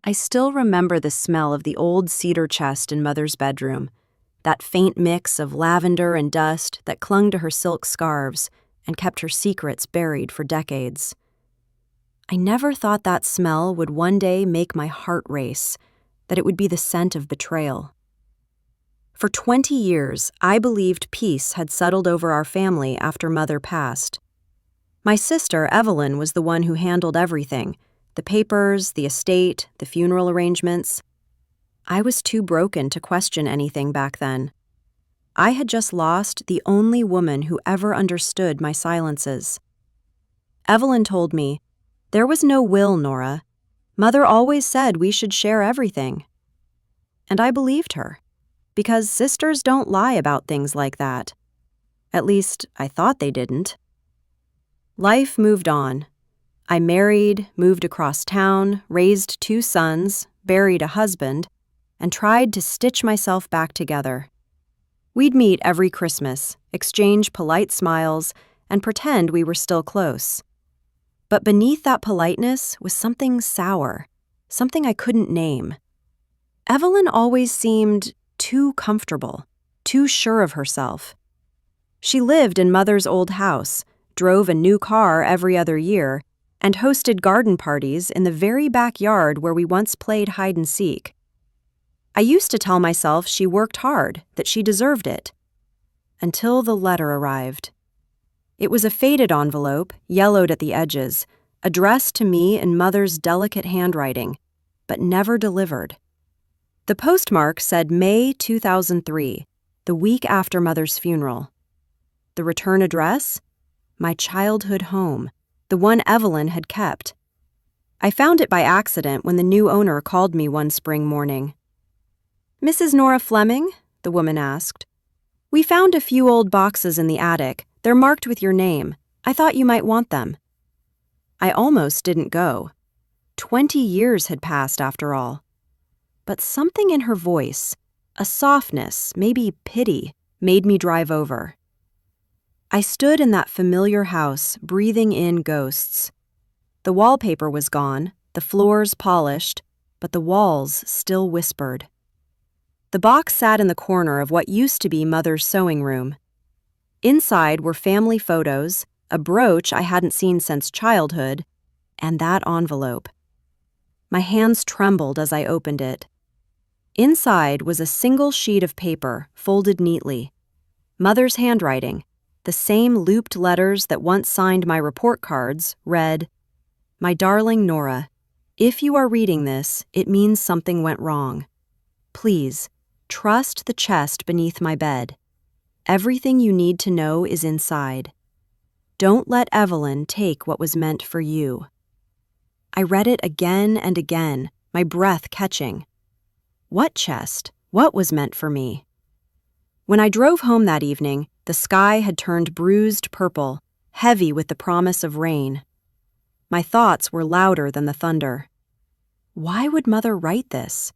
I still remember the smell of the old cedar chest in Mother's bedroom, that faint mix of lavender and dust that clung to her silk scarves and kept her secrets buried for decades. I never thought that smell would one day make my heart race, that it would be the scent of betrayal. For 20 years, I believed peace had settled over our family after Mother passed. My sister, Evelyn, was the one who handled everything: the papers, the estate, the funeral arrangements. I was too broken to question anything back then. I had just lost the only woman who ever understood my silences. Evelyn told me, "There was no will, Nora. Mother always said we should share everything." And I believed her, because sisters don't lie about things like that. At least, I thought they didn't. Life moved on. I married, moved across town, raised 2 sons, buried a husband, and tried to stitch myself back together. We'd meet every Christmas, exchange polite smiles, and pretend we were still close. But beneath that politeness was something sour, something I couldn't name. Evelyn always seemed too comfortable, too sure of herself. She lived in Mother's old house, drove a new car every other year, and hosted garden parties in the very backyard where we once played hide and seek. I used to tell myself she worked hard, that she deserved it. Until the letter arrived. It was a faded envelope, yellowed at the edges, addressed to me in Mother's delicate handwriting, but never delivered. The postmark said May 2003, the week after Mother's funeral. The return address? My childhood home, the one Evelyn had kept. I found it by accident when the new owner called me one spring morning. "Mrs. Nora Fleming?" the woman asked. "We found a few old boxes in the attic. They're marked with your name. I thought you might want them." I almost didn't go. 20 years had passed after all. But something in her voice, a softness, maybe pity, made me drive over. I stood in that familiar house, breathing in ghosts. The wallpaper was gone, the floors polished, but the walls still whispered. The box sat in the corner of what used to be Mother's sewing room. Inside were family photos, a brooch I hadn't seen since childhood, and that envelope. My hands trembled as I opened it. Inside was a single sheet of paper, folded neatly. Mother's handwriting, the same looped letters that once signed my report cards, read, "My darling Nora, if you are reading this, it means something went wrong. Please, trust the chest beneath my bed. Everything you need to know is inside. Don't let Evelyn take what was meant for you." I read it again and again, my breath catching. What chest? What was meant for me? When I drove home that evening, the sky had turned bruised purple, heavy with the promise of rain. My thoughts were louder than the thunder. Why would Mother write this?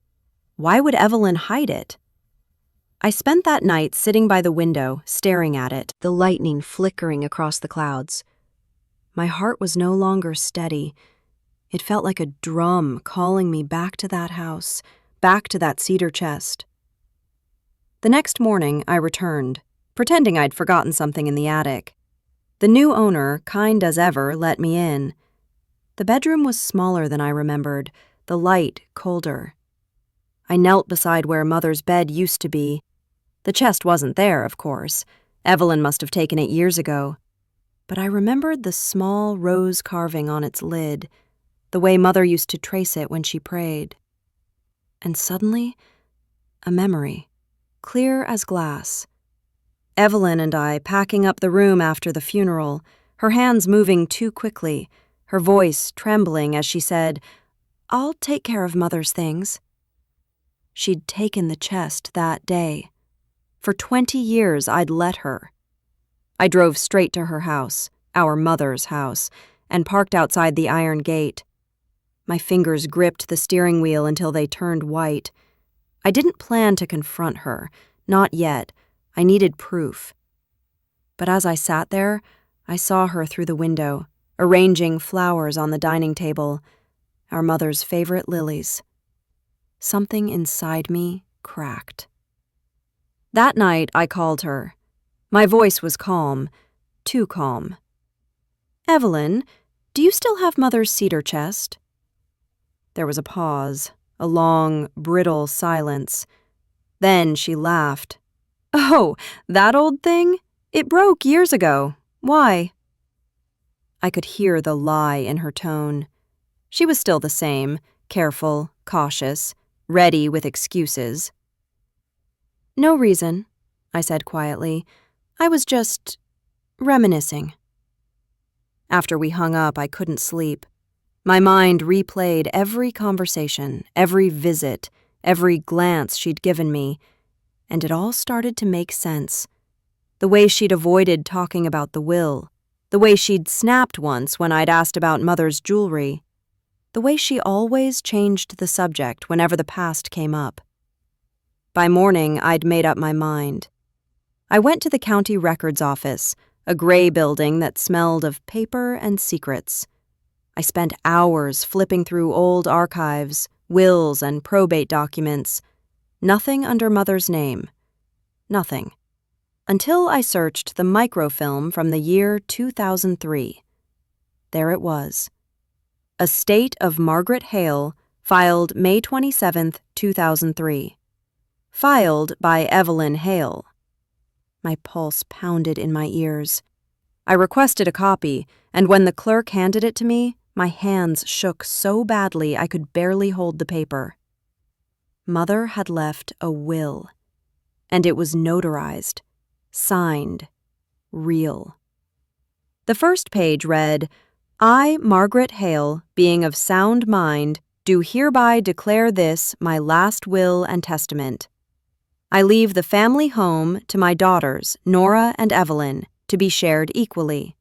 Why would Evelyn hide it? I spent that night sitting by the window, staring at it, the lightning flickering across the clouds. My heart was no longer steady. It felt like a drum calling me back to that house, back to that cedar chest. The next morning, I returned, pretending I'd forgotten something in the attic. The new owner, kind as ever, let me in. The bedroom was smaller than I remembered, the light colder. I knelt beside where Mother's bed used to be. The chest wasn't there, of course. Evelyn must have taken it years ago. But I remembered the small rose carving on its lid, the way Mother used to trace it when she prayed. And suddenly, a memory, clear as glass. Evelyn and I packing up the room after the funeral, her hands moving too quickly, her voice trembling as she said, "I'll take care of Mother's things." She'd taken the chest that day. For 20 years, I'd let her. I drove straight to her house, our Mother's house, and parked outside the iron gate. My fingers gripped the steering wheel until they turned white. I didn't plan to confront her, not yet. I needed proof. But as I sat there, I saw her through the window, arranging flowers on the dining table, our Mother's favorite lilies. something inside me cracked. That night, I called her. My voice was calm, too calm. "Evelyn, do you still have Mother's cedar chest?" There was a pause, a long, brittle silence. Then she laughed. "Oh, that old thing? It broke years ago. Why?" I could hear the lie in her tone. She was still the same, careful, cautious, ready with excuses. "No reason," I said quietly. "I was just reminiscing." After we hung up, I couldn't sleep. My mind replayed every conversation, every visit, every glance she'd given me, and it all started to make sense. The way she'd avoided talking about the will, the way she'd snapped once when I'd asked about Mother's jewelry, the way she always changed the subject whenever the past came up. By morning, I'd made up my mind. I went to the county records office, a gray building that smelled of paper and secrets. I spent hours flipping through old archives, wills, and probate documents. Nothing under Mother's name. Nothing. Until I searched the microfilm from the year 2003. There it was. Estate of Margaret Hale, filed May 27, 2003. Filed by Evelyn Hale. My pulse pounded in my ears. I requested a copy, and when the clerk handed it to me, my hands shook so badly I could barely hold the paper. Mother had left a will, and it was notarized, signed, real. The first page read, "I, Margaret Hale, being of sound mind, do hereby declare this my last will and testament. I leave the family home to my daughters, Nora and Evelyn, to be shared equally.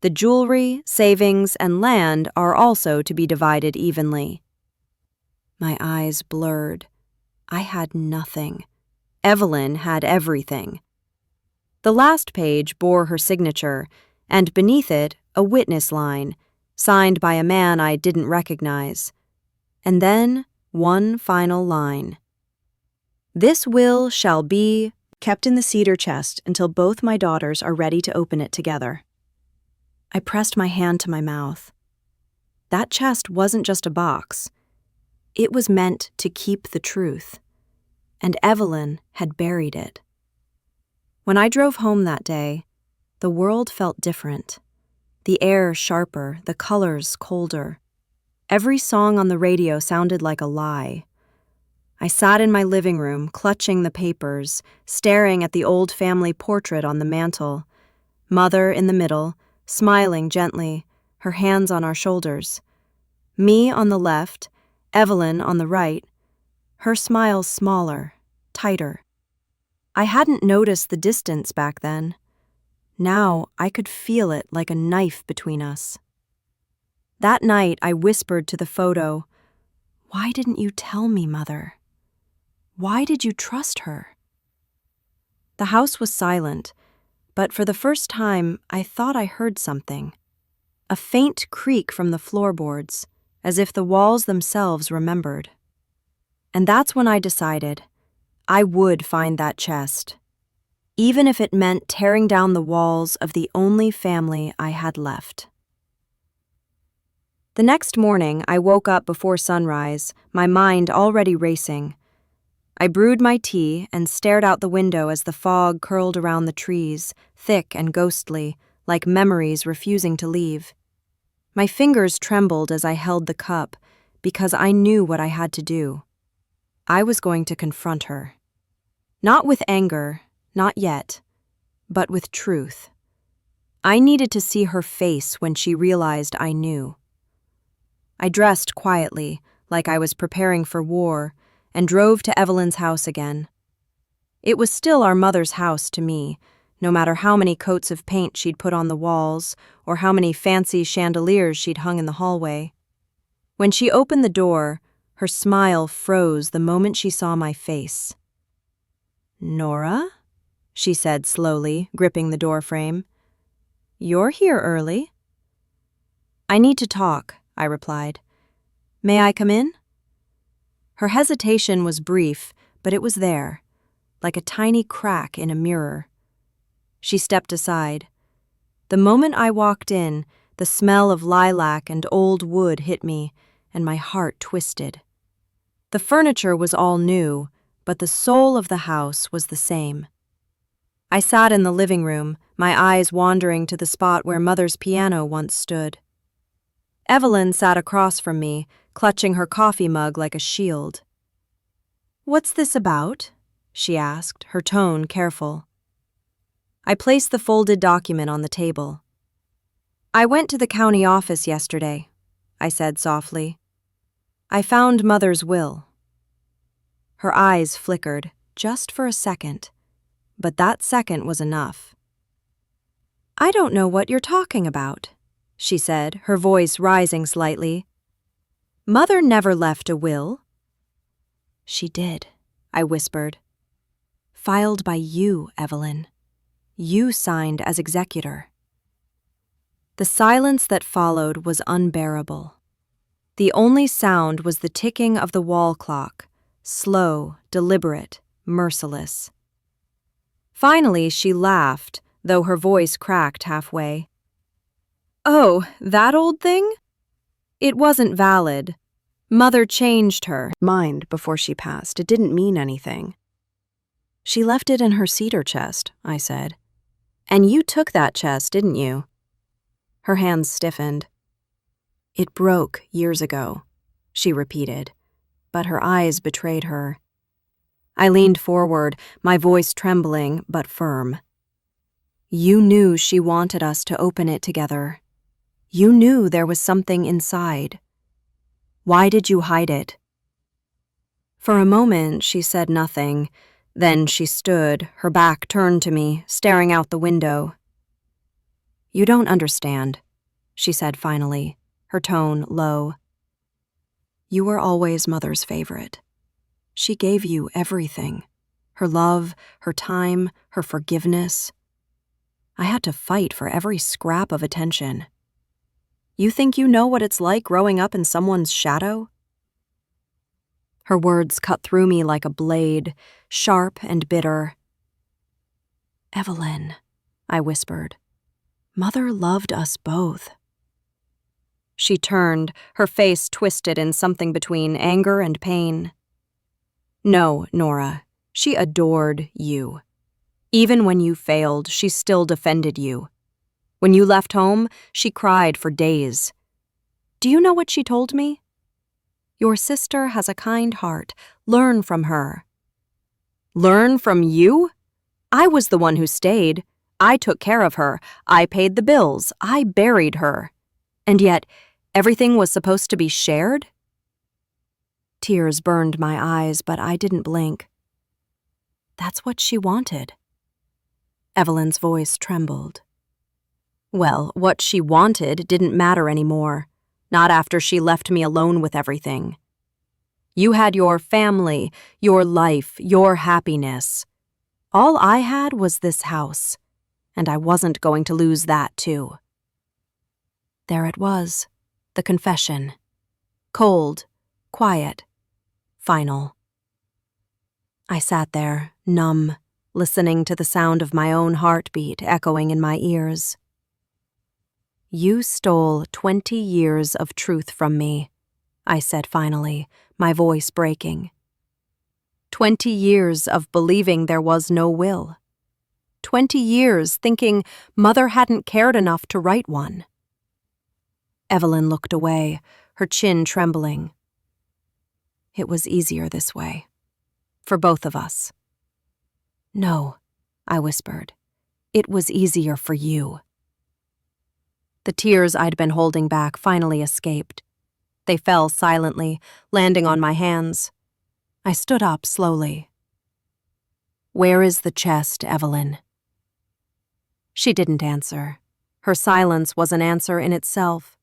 The jewelry, savings, and land are also to be divided evenly." My eyes blurred. I had nothing. Evelyn had everything. The last page bore her signature, and beneath it, a witness line, signed by a man I didn't recognize. And then, one final line. "This will shall be kept in the cedar chest until both my daughters are ready to open it together." I pressed my hand to my mouth. That chest wasn't just a box. It was meant to keep the truth, and Evelyn had buried it. When I drove home that day, the world felt different. The air sharper, the colors colder. Every song on the radio sounded like a lie. I sat in my living room, clutching the papers, staring at the old family portrait on the mantel. Mother in the middle, smiling gently, her hands on our shoulders. Me on the left, Evelyn on the right, her smile smaller, tighter. I hadn't noticed the distance back then. Now I could feel it like a knife between us. That night I whispered to the photo, "Why didn't you tell me, Mother? Why did you trust her?" The house was silent, but for the first time I thought I heard something. A faint creak from the floorboards, as if the walls themselves remembered. And that's when I decided I would find that chest, even if it meant tearing down the walls of the only family I had left. The next morning, I woke up before sunrise, my mind already racing. I brewed my tea and stared out the window as the fog curled around the trees, thick and ghostly, like memories refusing to leave. My fingers trembled as I held the cup, because I knew what I had to do. I was going to confront her. Not with anger, not yet, but with truth. I needed to see her face when she realized I knew. I dressed quietly, like I was preparing for war, and drove to Evelyn's house again. It was still our mother's house to me, no matter how many coats of paint she'd put on the walls or how many fancy chandeliers she'd hung in the hallway. When she opened the door, her smile froze the moment she saw my face. "Nora?" she said slowly, gripping the doorframe. "You're here early." "I need to talk," I replied. "May I come in?" Her hesitation was brief, but it was there, like a tiny crack in a mirror. She stepped aside. The moment I walked in, the smell of lilac and old wood hit me, and my heart twisted. The furniture was all new, but the soul of the house was the same. I sat in the living room, my eyes wandering to the spot where Mother's piano once stood. Evelyn sat across from me, clutching her coffee mug like a shield. "What's this about?" she asked, her tone careful. I placed the folded document on the table. "I went to the county office yesterday," I said softly. "I found Mother's will." Her eyes flickered, just for a second, but that second was enough. "I don't know what you're talking about," she said, her voice rising slightly. "Mother never left a will." "She did," I whispered. "Filed by you, Evelyn. You signed as executor." The silence that followed was unbearable. The only sound was the ticking of the wall clock, slow, deliberate, merciless. Finally, she laughed, though her voice cracked halfway. "Oh, that old thing? It wasn't valid. Mother changed her mind before she passed. It didn't mean anything." "She left it in her cedar chest," I said. "And you took that chest, didn't you?" Her hands stiffened. "It broke years ago," she repeated, but her eyes betrayed her. I leaned forward, my voice trembling but firm. "You knew she wanted us to open it together. You knew there was something inside. Why did you hide it?" For a moment, she said nothing. Then she stood, her back turned to me, staring out the window. "You don't understand," she said finally, her tone low. "You were always Mother's favorite. She gave you everything, her love, her time, her forgiveness. I had to fight for every scrap of attention. You think you know what it's like growing up in someone's shadow?" Her words cut through me like a blade, sharp and bitter. "Evelyn," I whispered, "Mother loved us both." She turned, her face twisted in something between anger and pain. "No, Nora, she adored you. Even when you failed, she still defended you. When you left home, she cried for days. Do you know what she told me? 'Your sister has a kind heart. Learn from her.'" "Learn from you? I was the one who stayed. I took care of her. I paid the bills. I buried her. And yet, everything was supposed to be shared?" Tears burned my eyes, but I didn't blink. "That's what she wanted." Evelyn's voice trembled. "Well, what she wanted didn't matter anymore, not after she left me alone with everything. You had your family, your life, your happiness. All I had was this house, and I wasn't going to lose that too." There it was, the confession. Cold, quiet, final. I sat there, numb, listening to the sound of my own heartbeat echoing in my ears. "You stole 20 years of truth from me," I said finally, my voice breaking. 20 years of believing there was no will. 20 years thinking Mother hadn't cared enough to write one. Evelyn looked away, her chin trembling. "It was easier this way. For both of us." "No," I whispered. "It was easier for you." The tears I'd been holding back finally escaped. They fell silently, landing on my hands. I stood up slowly. "Where is the chest, Evelyn?" She didn't answer. Her silence was an answer in itself.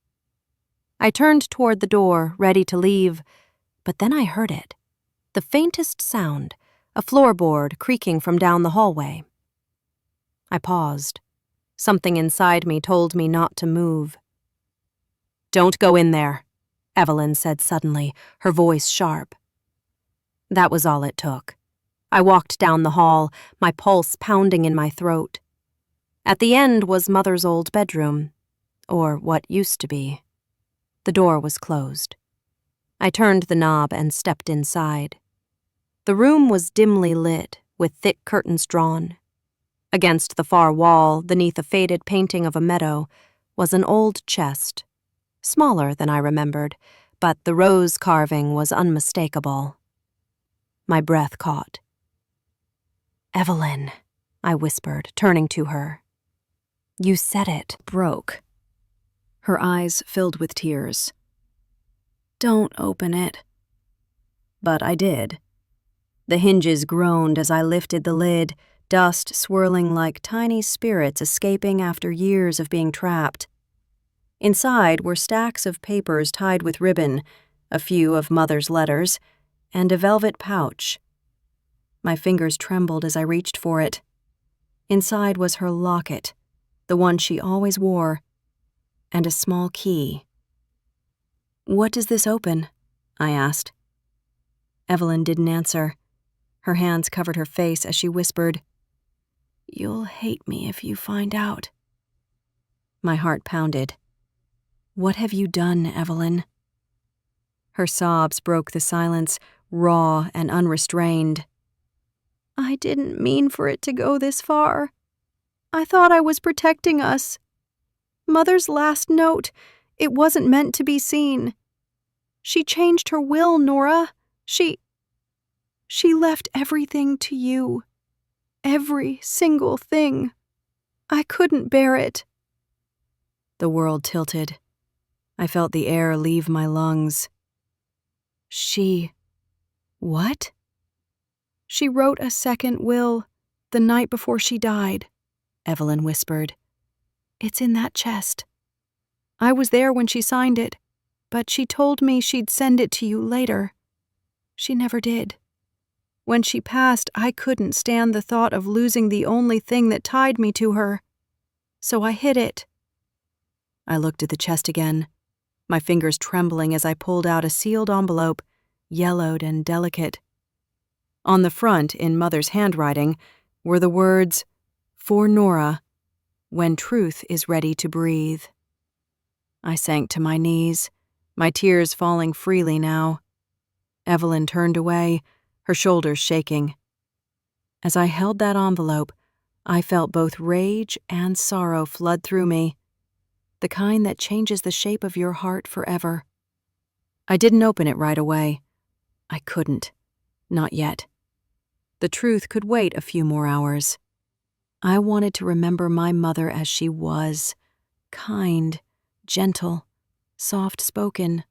I turned toward the door, ready to leave, but then I heard it. The faintest sound, a floorboard creaking from down the hallway. I paused. Something inside me told me not to move. "Don't go in there," Evelyn said suddenly, her voice sharp. That was all it took. I walked down the hall, my pulse pounding in my throat. At the end was Mother's old bedroom, or what used to be. The door was closed. I turned the knob and stepped inside. The room was dimly lit, with thick curtains drawn. Against the far wall, beneath a faded painting of a meadow, was an old chest, smaller than I remembered, but the rose carving was unmistakable. My breath caught. "Evelyn," I whispered, turning to her. "You said it broke." Her eyes filled with tears. "Don't open it." But I did. The hinges groaned as I lifted the lid, dust swirling like tiny spirits escaping after years of being trapped. Inside were stacks of papers tied with ribbon, a few of Mother's letters, and a velvet pouch. My fingers trembled as I reached for it. Inside was her locket, the one she always wore, and a small key. "What does this open?" I asked. Evelyn didn't answer. Her hands covered her face as she whispered, "You'll hate me if you find out." My heart pounded. "What have you done, Evelyn?" Her sobs broke the silence, raw and unrestrained. "I didn't mean for it to go this far. I thought I was protecting us. Mother's last note, it wasn't meant to be seen. She changed her will, Nora. She left everything to you. Every single thing. I couldn't bear it." The world tilted. I felt the air leave my lungs. What? "She wrote a second will the night before she died," Evelyn whispered. "It's in that chest. I was there when she signed it, but she told me she'd send it to you later. She never did. When she passed, I couldn't stand the thought of losing the only thing that tied me to her. So I hid it." I looked at the chest again, my fingers trembling as I pulled out a sealed envelope, yellowed and delicate. On the front, in Mother's handwriting, were the words, "For Nora, when truth is ready to breathe." I sank to my knees, my tears falling freely now. Evelyn turned away, her shoulders shaking. As I held that envelope, I felt both rage and sorrow flood through me, the kind that changes the shape of your heart forever. I didn't open it right away. I couldn't. Not yet. The truth could wait a few more hours. I wanted to remember my mother as she was, kind, gentle, soft-spoken,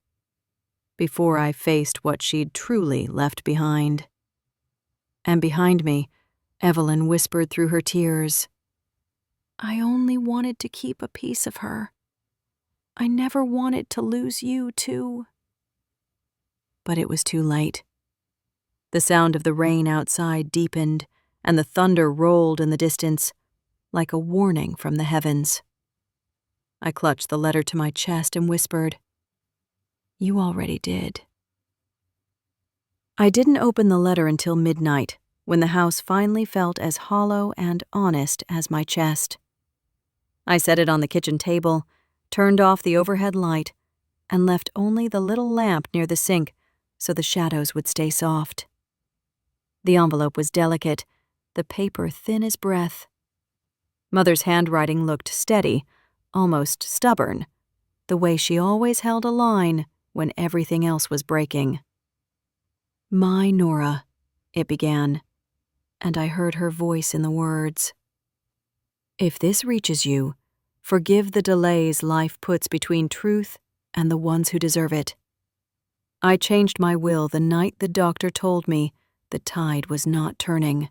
before I faced what she'd truly left behind. And behind me, Evelyn whispered through her tears, "I only wanted to keep a piece of her. I never wanted to lose you, too." But it was too late. The sound of the rain outside deepened, and the thunder rolled in the distance, like a warning from the heavens. I clutched the letter to my chest and whispered, "You already did." I didn't open the letter until midnight, when the house finally felt as hollow and honest as my chest. I set it on the kitchen table, turned off the overhead light, and left only the little lamp near the sink so the shadows would stay soft. The envelope was delicate, the paper thin as breath. Mother's handwriting looked steady, almost stubborn, the way she always held a line when everything else was breaking. "My Nora," it began, and I heard her voice in the words. "If this reaches you, forgive the delays life puts between truth and the ones who deserve it. I changed my will the night the doctor told me the tide was not turning.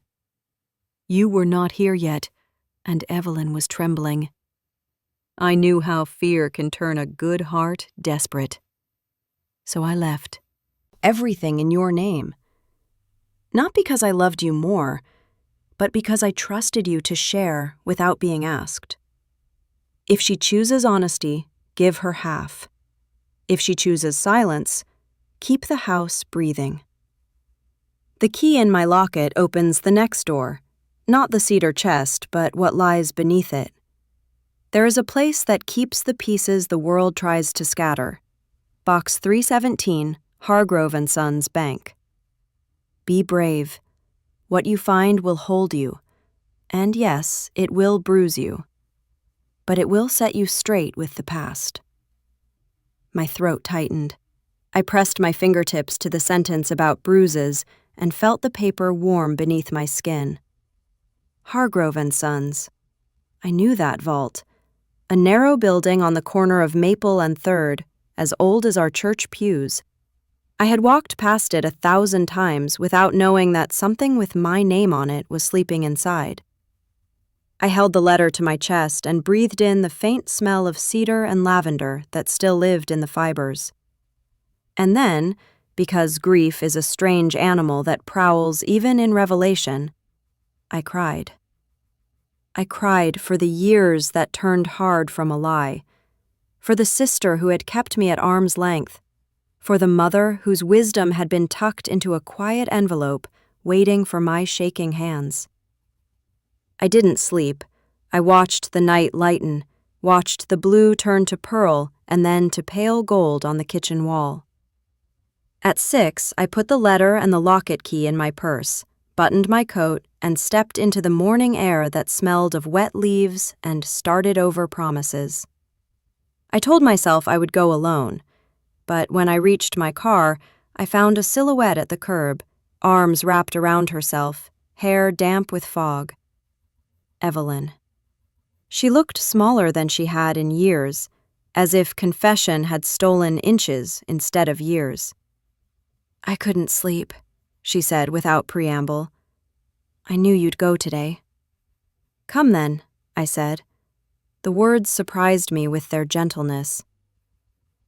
You were not here yet, and Evelyn was trembling. I knew how fear can turn a good heart desperate. So I left. Everything in your name. Not because I loved you more, but because I trusted you to share without being asked. If she chooses honesty, give her half. If she chooses silence, keep the house breathing." The key in my locket opens the next door, not the cedar chest, but what lies beneath it. There is a place that keeps the pieces the world tries to scatter. Box 317, Hargrove & Sons Bank. Be brave. What you find will hold you. And yes, it will bruise you. But it will set you straight with the past. My throat tightened. I pressed my fingertips to the sentence about bruises and felt the paper warm beneath my skin. Hargrove & Sons. I knew that vault. A narrow building on the corner of Maple and 3rd, as old as our church pews. I had walked past it 1,000 times without knowing that something with my name on it was sleeping inside. I held the letter to my chest and breathed in the faint smell of cedar and lavender that still lived in the fibers. And then, because grief is a strange animal that prowls even in Revelation, I cried. I cried for the years that turned hard from a lie, for the sister who had kept me at arm's length, for the mother whose wisdom had been tucked into a quiet envelope waiting for my shaking hands. I didn't sleep. I watched the night lighten, watched the blue turn to pearl and then to pale gold on the kitchen wall. At 6, I put the letter and the locket key in my purse, buttoned my coat, and stepped into the morning air that smelled of wet leaves and started over promises. I told myself I would go alone, but when I reached my car, I found a silhouette at the curb, arms wrapped around herself, hair damp with fog. Evelyn. She looked smaller than she had in years, as if confession had stolen inches instead of years. I couldn't sleep, she said without preamble. I knew you'd go today. Come then, I said. The words surprised me with their gentleness.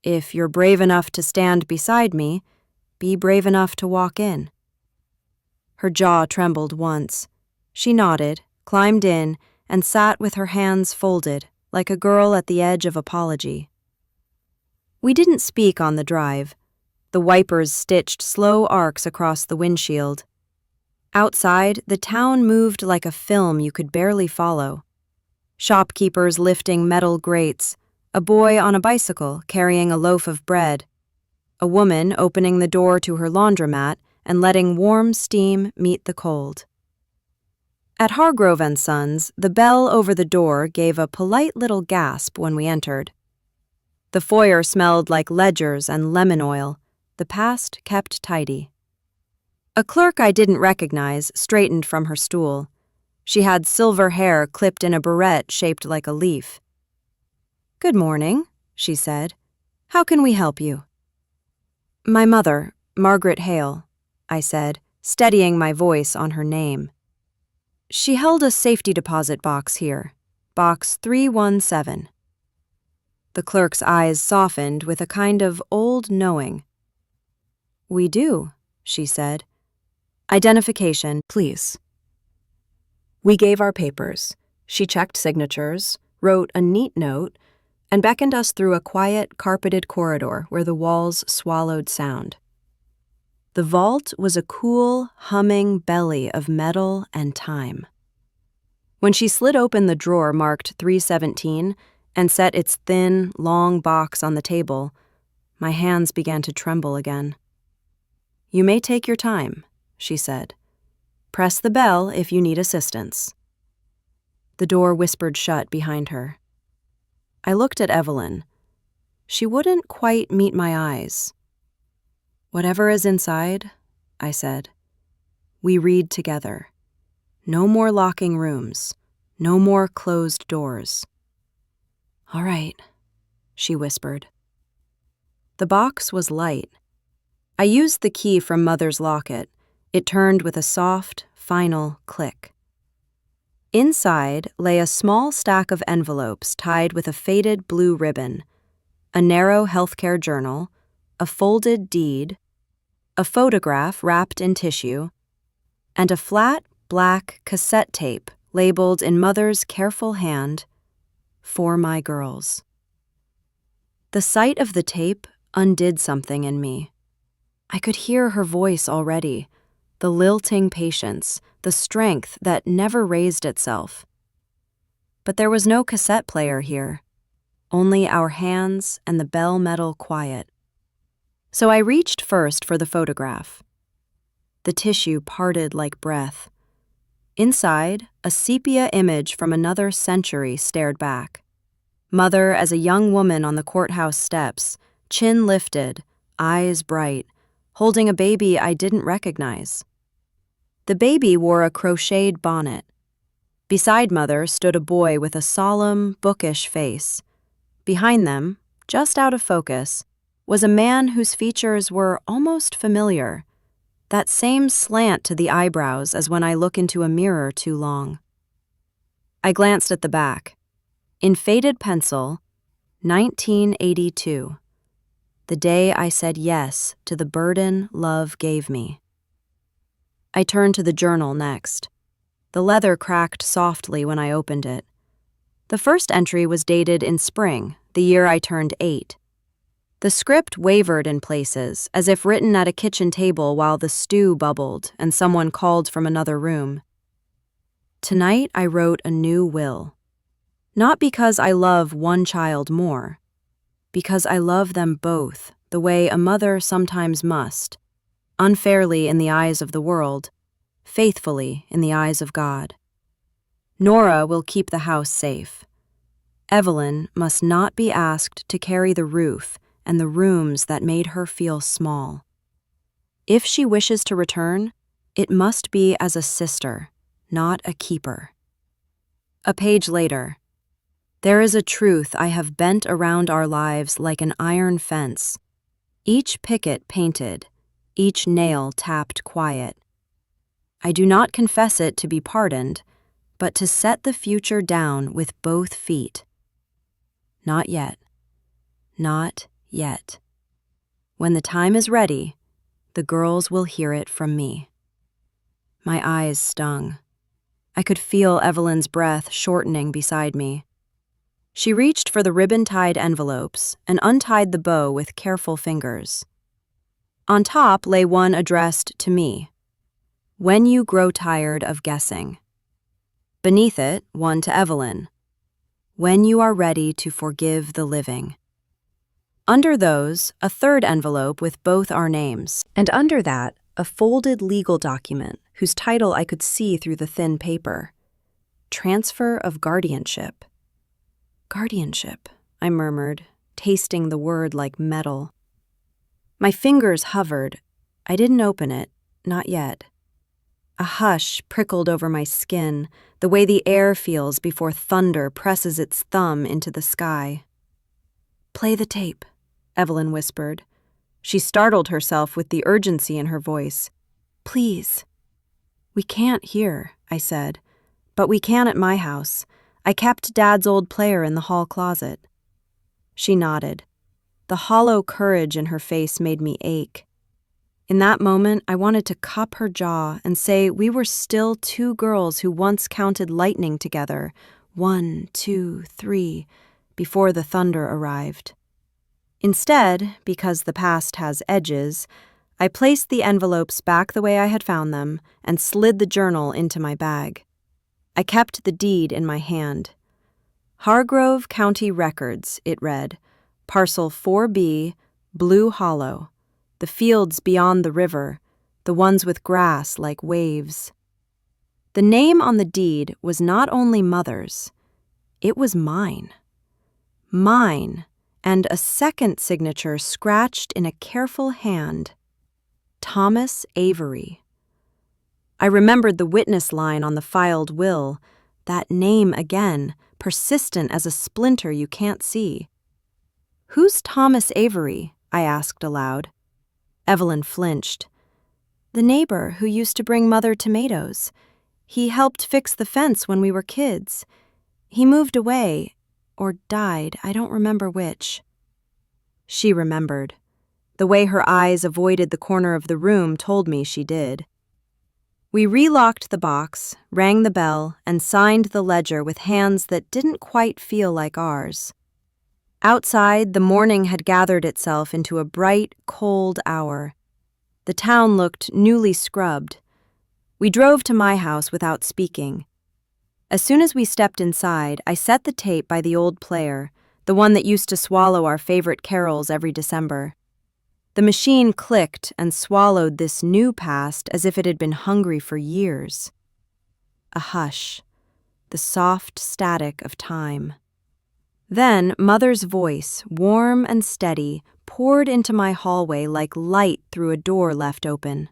If you're brave enough to stand beside me, be brave enough to walk in. Her jaw trembled once. She nodded, climbed in, and sat with her hands folded, like a girl at the edge of apology. We didn't speak on the drive. The wipers stitched slow arcs across the windshield. Outside, the town moved like a film you could barely follow. Shopkeepers lifting metal grates, a boy on a bicycle carrying a loaf of bread, a woman opening the door to her laundromat and letting warm steam meet the cold. At Hargrove & Sons, the bell over the door gave a polite little gasp when we entered. The foyer smelled like ledgers and lemon oil, the past kept tidy. A clerk I didn't recognize straightened from her stool. She had silver hair clipped in a barrette shaped like a leaf. "Good morning," she said. "How can we help you?" "My mother, Margaret Hale," I said, steadying my voice on her name. She held a safety deposit box here, box 317. The clerk's eyes softened with a kind of old knowing. "We do," she said. "Identification, please." We gave our papers. She checked signatures, wrote a neat note, and beckoned us through a quiet, carpeted corridor where the walls swallowed sound. The vault was a cool, humming belly of metal and time. When she slid open the drawer marked 317 and set its thin, long box on the table, my hands began to tremble again. "You may take your time," she said. "Press the bell if you need assistance." The door whispered shut behind her. I looked at Evelyn. She wouldn't quite meet my eyes. "Whatever is inside," I said. "We read together. No more locking rooms. No more closed doors." "All right," she whispered. The box was light. I used the key from Mother's locket. It turned with a soft, final click. Inside lay a small stack of envelopes tied with a faded blue ribbon, a narrow healthcare journal, a folded deed, a photograph wrapped in tissue, and a flat, black cassette tape labeled in Mother's careful hand, "For my girls." The sight of the tape undid something in me. I could hear her voice already, the lilting patience, the strength that never raised itself. But there was no cassette player here, only our hands and the bell metal quiet. So I reached first for the photograph. The tissue parted like breath. Inside, a sepia image from another century stared back. Mother as a young woman on the courthouse steps, chin lifted, eyes bright, holding a baby I didn't recognize. The baby wore a crocheted bonnet. Beside Mother stood a boy with a solemn, bookish face. Behind them, just out of focus, was a man whose features were almost familiar, that same slant to the eyebrows as when I look into a mirror too long. I glanced at the back. In faded pencil, 1982. The day I said yes to the burden love gave me. I turned to the journal next. The leather cracked softly when I opened it. The first entry was dated in spring, the year I turned 8. The script wavered in places, as if written at a kitchen table while the stew bubbled and someone called from another room. Tonight I wrote a new will. Not because I love one child more, because I love them both the way a mother sometimes must, unfairly in the eyes of the world, faithfully in the eyes of God. Nora will keep the house safe. Evelyn must not be asked to carry the roof and the rooms that made her feel small. If she wishes to return, it must be as a sister, not a keeper. A page later. There is a truth I have bent around our lives like an iron fence, each picket painted, each nail tapped quiet. I do not confess it to be pardoned, but to set the future down with both feet. Not yet. Not yet. When the time is ready, the girls will hear it from me. My eyes stung. I could feel Evelyn's breath shortening beside me. She reached for the ribbon-tied envelopes and untied the bow with careful fingers. On top lay one addressed to me. When you grow tired of guessing. Beneath it, one to Evelyn. When you are ready to forgive the living. Under those, a third envelope with both our names. And under that, a folded legal document whose title I could see through the thin paper. Transfer of guardianship. Guardianship, I murmured, tasting the word like metal. My fingers hovered. I didn't open it, not yet. A hush prickled over my skin, the way the air feels before thunder presses its thumb into the sky. Play the tape, Evelyn whispered. She startled herself with the urgency in her voice. Please. We can't here, I said, but we can at my house. I kept Dad's old player in the hall closet. She nodded. The hollow courage in her face made me ache. In that moment, I wanted to cup her jaw and say we were still two girls who once counted lightning together, 1, 2, 3, before the thunder arrived. Instead, because the past has edges, I placed the envelopes back the way I had found them and slid the journal into my bag. I kept the deed in my hand. Hargrove County Records, it read, Parcel 4B, Blue Hollow. The fields beyond the river, the ones with grass like waves. The name on the deed was not only Mother's, it was mine. Mine, and a second signature scratched in a careful hand. Thomas Avery. I remembered the witness line on the filed will, that name again, persistent as a splinter you can't see. Who's Thomas Avery? I asked aloud. Evelyn flinched. The neighbor who used to bring Mother tomatoes. He helped fix the fence when we were kids. He moved away, or died, I don't remember which. She remembered. The way her eyes avoided the corner of the room told me she did. We relocked the box, rang the bell, and signed the ledger with hands that didn't quite feel like ours. Outside, the morning had gathered itself into a bright, cold hour. The town looked newly scrubbed. We drove to my house without speaking. As soon as we stepped inside, I set the tape by the old player, the one that used to swallow our favorite carols every December. The machine clicked and swallowed this new past as if it had been hungry for years. A hush, the soft static of time. Then Mother's voice, warm and steady, poured into my hallway like light through a door left open.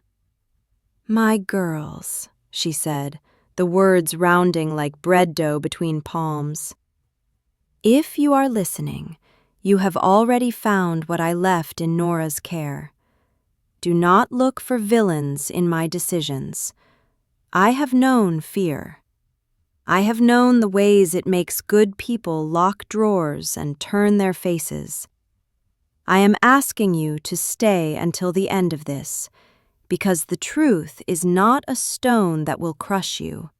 "My girls," she said, the words rounding like bread dough between palms. "If you are listening, you have already found what I left in Nora's care. Do not look for villains in my decisions. I have known fear. I have known the ways it makes good people lock drawers and turn their faces. I am asking you to stay until the end of this, because the truth is not a stone that will crush you.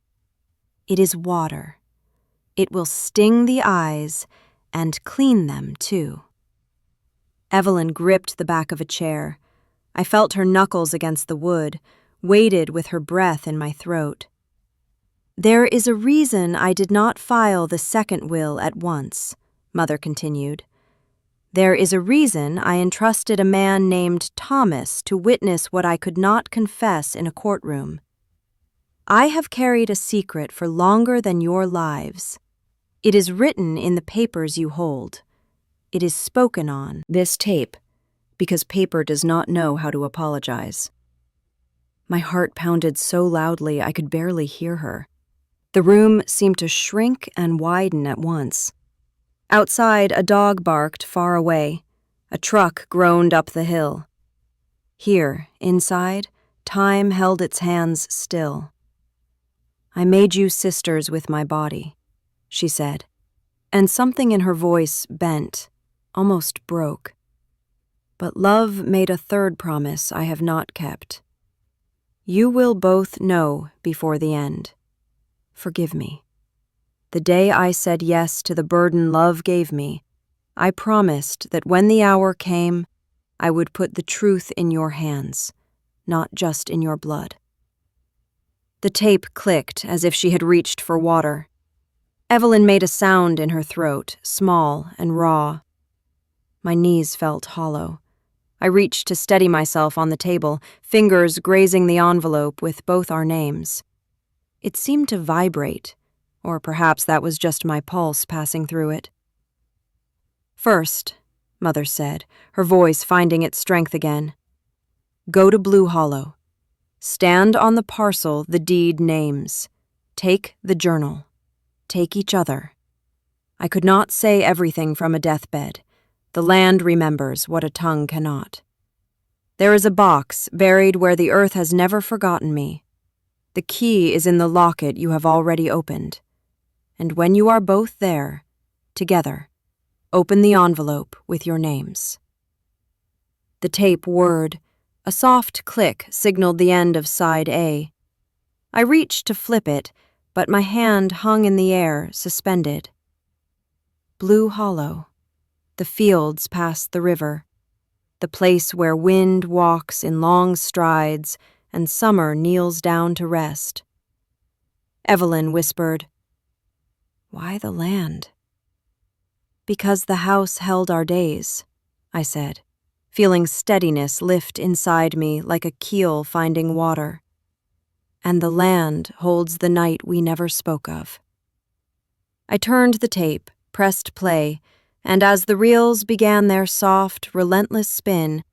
It is water. It will sting the eyes and clean them, too." Evelyn gripped the back of a chair. I felt her knuckles against the wood, weighted with her breath in my throat. "There is a reason I did not file the second will at once," Mother continued. "There is a reason I entrusted a man named Thomas to witness what I could not confess in a courtroom. I have carried a secret for longer than your lives. It is written in the papers you hold. It is spoken on this tape, because paper does not know how to apologize." My heart pounded so loudly I could barely hear her. The room seemed to shrink and widen at once. Outside, a dog barked far away. A truck groaned up the hill. Here, inside, time held its hands still. "I made you sisters with my body," she said, and something in her voice bent, almost broke. "But love made a third promise I have not kept. You will both know before the end. Forgive me. The day I said yes to the burden love gave me, I promised that when the hour came, I would put the truth in your hands, not just in your blood." The tape clicked as if she had reached for water. Evelyn made a sound in her throat, small and raw. My knees felt hollow. I reached to steady myself on the table, fingers grazing the envelope with both our names. It seemed to vibrate, or perhaps that was just my pulse passing through it. "First," Mother said, her voice finding its strength again, "go to Blue Hollow. Stand on the parcel the deed names. Take the journal. Take each other. I could not say everything from a deathbed. The land remembers what a tongue cannot. There is a box buried where the earth has never forgotten me. The key is in the locket you have already opened. And when you are both there, together, open the envelope with your names." The tape whirred. A soft click signaled the end of side A. I reached to flip it, but my hand hung in the air, suspended. Blue Hollow. The fields past the river. The place where wind walks in long strides and summer kneels down to rest. Evelyn whispered, "Why the land?" "Because the house held our days," I said, feeling steadiness lift inside me like a keel finding water. "And the land holds the night we never spoke of." I turned the tape, pressed play, and as the reels began their soft, relentless spin,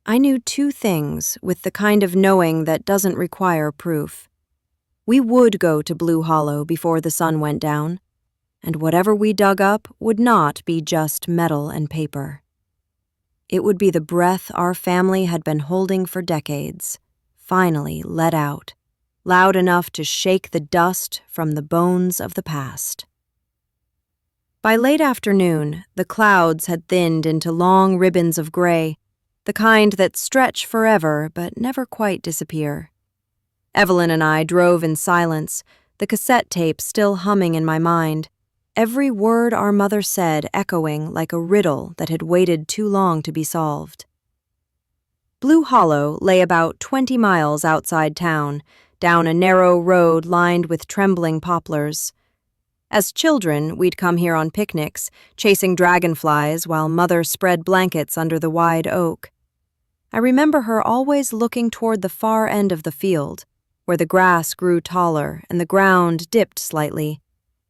I knew two things with the kind of knowing that doesn't require proof. We would go to Blue Hollow before the sun went down, and whatever we dug up would not be just metal and paper. It would be the breath our family had been holding for decades, finally let out, loud enough to shake the dust from the bones of the past. By late afternoon, the clouds had thinned into long ribbons of gray, the kind that stretch forever but never quite disappear. Evelyn and I drove in silence, the cassette tape still humming in my mind, every word our mother said echoing like a riddle that had waited too long to be solved. Blue Hollow lay about 20 miles outside town, down a narrow road lined with trembling poplars. As children, we'd come here on picnics, chasing dragonflies while Mother spread blankets under the wide oak. I remember her always looking toward the far end of the field, where the grass grew taller and the ground dipped slightly,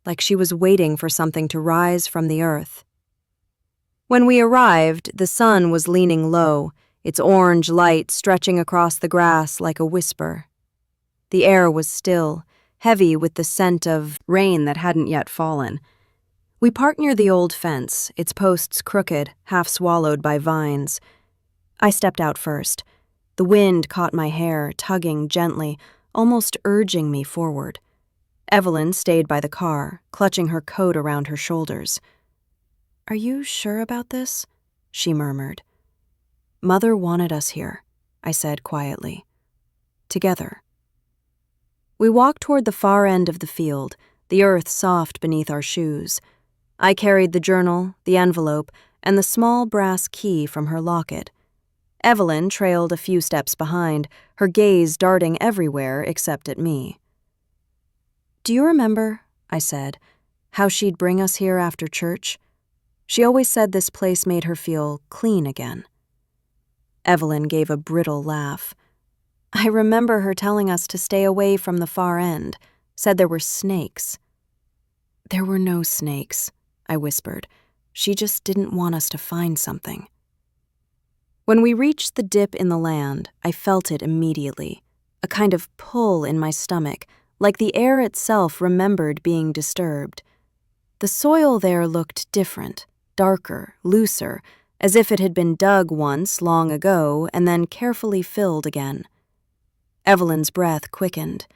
like she was waiting for something to rise from the earth. When we arrived, the sun was leaning low, its orange light stretching across the grass like a whisper. The air was still, heavy with the scent of rain that hadn't yet fallen. We parked near the old fence, its posts crooked, half swallowed by vines. I stepped out first. The wind caught my hair, tugging gently, almost urging me forward. Evelyn stayed by the car, clutching her coat around her shoulders. "Are you sure about this?" she murmured. "Mother wanted us here," I said quietly. "Together." We walked toward the far end of the field, the earth soft beneath our shoes. I carried the journal, the envelope, and the small brass key from her locket. Evelyn trailed a few steps behind, her gaze darting everywhere except at me. "Do you remember," I said, "how she'd bring us here after church? She always said this place made her feel clean again." Evelyn gave a brittle laugh. "I remember her telling us to stay away from the far end, said there were snakes." "There were no snakes," I whispered. "She just didn't want us to find something." When we reached the dip in the land, I felt it immediately, a kind of pull in my stomach, like the air itself remembered being disturbed. The soil there looked different, darker, looser, as if it had been dug once long ago and then carefully filled again. Evelyn's breath quickened.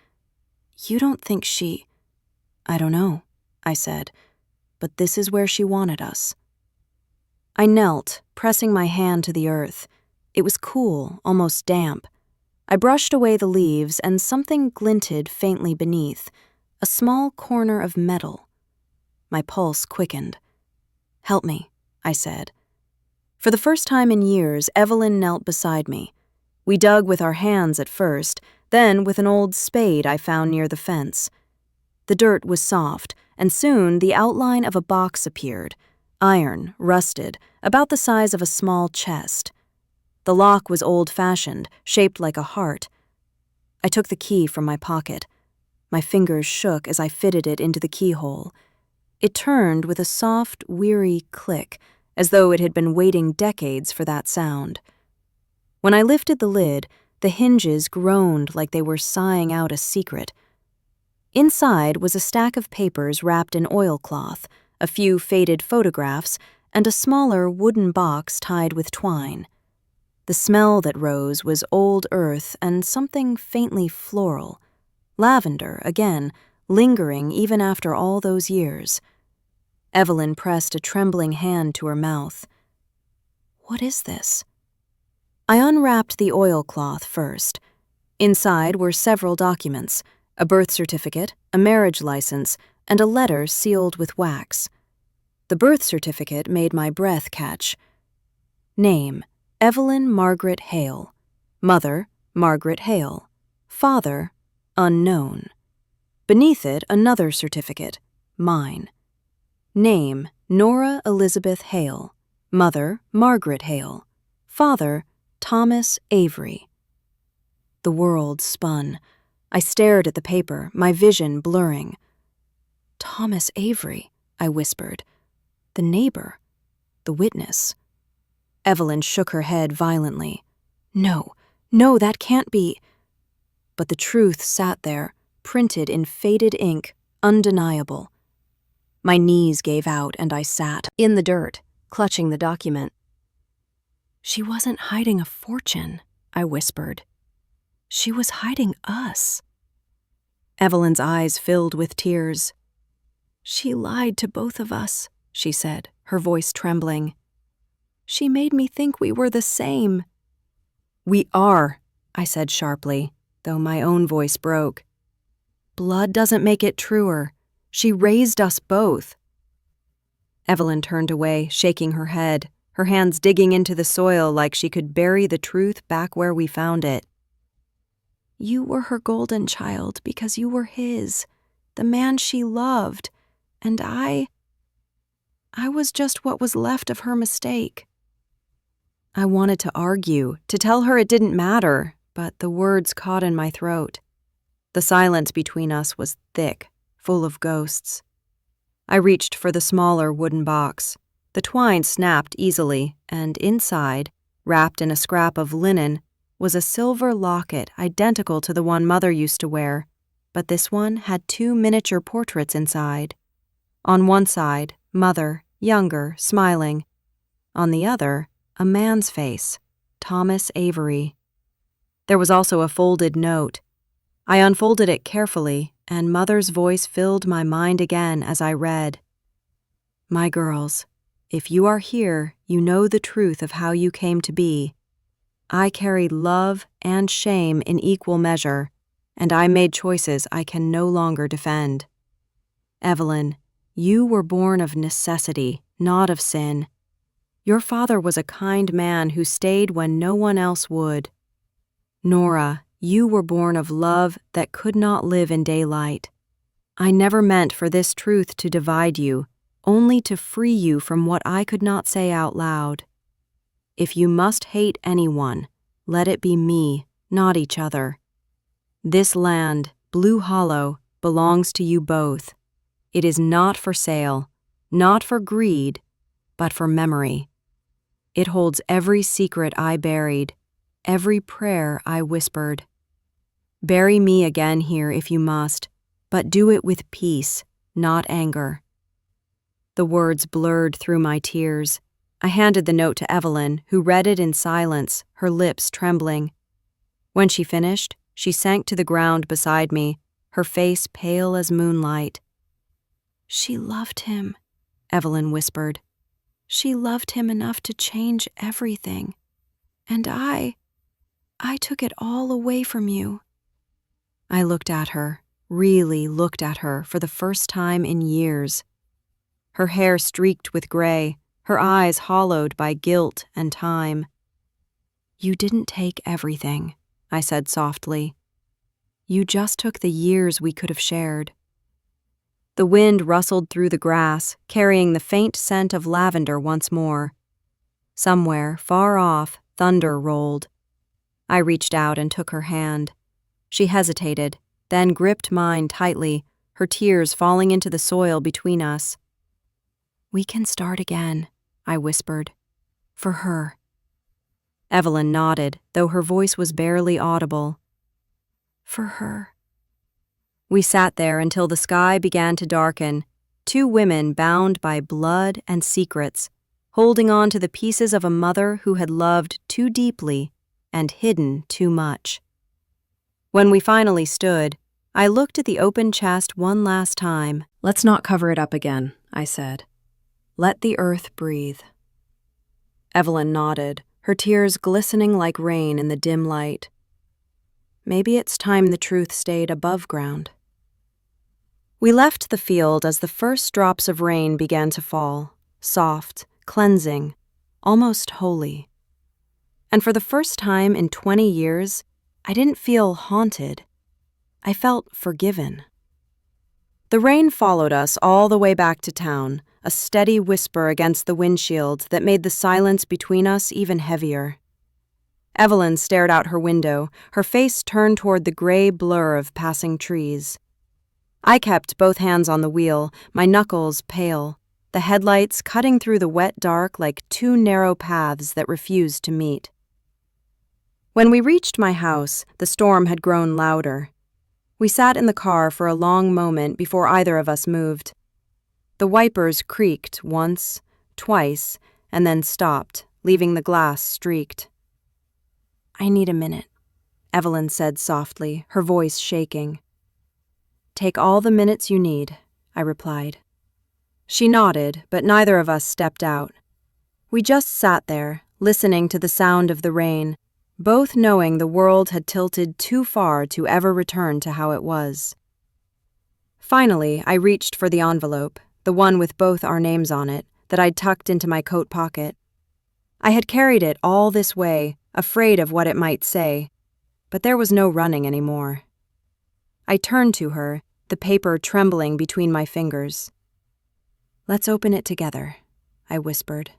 "You don't think she—" "I don't know," I said, "but this is where she wanted us." I knelt, pressing my hand to the earth. It was cool, almost damp. I brushed away the leaves and something glinted faintly beneath, a small corner of metal. My pulse quickened. "Help me," I said. For the first time in years, Evelyn knelt beside me. We dug with our hands at first, then with an old spade I found near the fence. The dirt was soft, and soon the outline of a box appeared, iron, rusted, about the size of a small chest. The lock was old-fashioned, shaped like a heart. I took the key from my pocket. My fingers shook as I fitted it into the keyhole. It turned with a soft, weary click, as though it had been waiting decades for that sound. When I lifted the lid, the hinges groaned like they were sighing out a secret. Inside was a stack of papers wrapped in oilcloth, a few faded photographs, and a smaller wooden box tied with twine. The smell that rose was old earth and something faintly floral. Lavender, again, lingering even after all those years. Evelyn pressed a trembling hand to her mouth. "What is this?" I unwrapped the oilcloth first. Inside were several documents, a birth certificate, a marriage license, and a letter sealed with wax. The birth certificate made my breath catch. Name, Evelyn Margaret Hale. Mother, Margaret Hale. Father, unknown. Beneath it, another certificate, mine. Name, Nora Elizabeth Hale. Mother, Margaret Hale. Father, Thomas Avery. The world spun. I stared at the paper, my vision blurring. "Thomas Avery," I whispered. "The neighbor. The witness." Evelyn shook her head violently. No, that can't be." But the truth sat there, printed in faded ink, undeniable. My knees gave out and I sat, in the dirt, clutching the document. "She wasn't hiding a fortune," I whispered. "She was hiding us." Evelyn's eyes filled with tears. "She lied to both of us," she said, her voice trembling. "She made me think we were the same." "We are," I said sharply, though my own voice broke. "Blood doesn't make it truer. She raised us both." Evelyn turned away, shaking her head, her hands digging into the soil like she could bury the truth back where we found it. You were her golden child because you were his, the man she loved, and I was just what was left of her mistake. I wanted to argue, to tell her it didn't matter, but the words caught in my throat. The silence between us was thick, full of ghosts. I reached for the smaller wooden box. The twine snapped easily, and inside, wrapped in a scrap of linen, was a silver locket identical to the one Mother used to wear, but this one had 2 miniature portraits inside. On one side, Mother, younger, smiling. On the other, a man's face, Thomas Avery. There was also a folded note. I unfolded it carefully, and Mother's voice filled my mind again as I read. My girls, if you are here, you know the truth of how you came to be. I carried love and shame in equal measure, and I made choices I can no longer defend. Evelyn, you were born of necessity, not of sin. Your father was a kind man who stayed when no one else would. Nora, you were born of love that could not live in daylight. I never meant for this truth to divide you, only to free you from what I could not say out loud. If you must hate anyone, let it be me, not each other. This land, Blue Hollow, belongs to you both. It is not for sale, not for greed, but for memory. It holds every secret I buried, every prayer I whispered. Bury me again here if you must, but do it with peace, not anger. The words blurred through my tears. I handed the note to Evelyn, who read it in silence, her lips trembling. When she finished, she sank to the ground beside me, her face pale as moonlight. She loved him, Evelyn whispered. She loved him enough to change everything. And I took it all away from you. I looked at her, really looked at her for the first time in years. Her hair streaked with gray, her eyes hollowed by guilt and time. You didn't take everything, I said softly. You just took the years we could have shared. The wind rustled through the grass, carrying the faint scent of lavender once more. Somewhere, far off, thunder rolled. I reached out and took her hand. She hesitated, then gripped mine tightly, her tears falling into the soil between us. We can start again, I whispered. For her. Evelyn nodded, though her voice was barely audible. For her. We sat there until the sky began to darken, 2 women bound by blood and secrets, holding on to the pieces of a mother who had loved too deeply and hidden too much. When we finally stood, I looked at the open chest one last time. Let's not cover it up again, I said. Let the earth breathe. Evelyn nodded, her tears glistening like rain in the dim light. Maybe it's time the truth stayed above ground. We left the field as the first drops of rain began to fall, soft, cleansing, almost holy. And for the first time in 20 years, I didn't feel haunted. I felt forgiven. The rain followed us all the way back to town, a steady whisper against the windshield that made the silence between us even heavier. Evelyn stared out her window, her face turned toward the gray blur of passing trees. I kept both hands on the wheel, my knuckles pale, the headlights cutting through the wet dark like 2 narrow paths that refused to meet. When we reached my house, the storm had grown louder. We sat in the car for a long moment before either of us moved. The wipers creaked once, twice, and then stopped, leaving the glass streaked. I need a minute, Evelyn said softly, her voice shaking. Take all the minutes you need, I replied. She nodded, but neither of us stepped out. We just sat there, listening to the sound of the rain, both knowing the world had tilted too far to ever return to how it was. Finally, I reached for the envelope, the one with both our names on it, that I'd tucked into my coat pocket. I had carried it all this way, afraid of what it might say. but there was no running anymore. I turned to her, the paper trembling between my fingers. "Let's open it together," I whispered.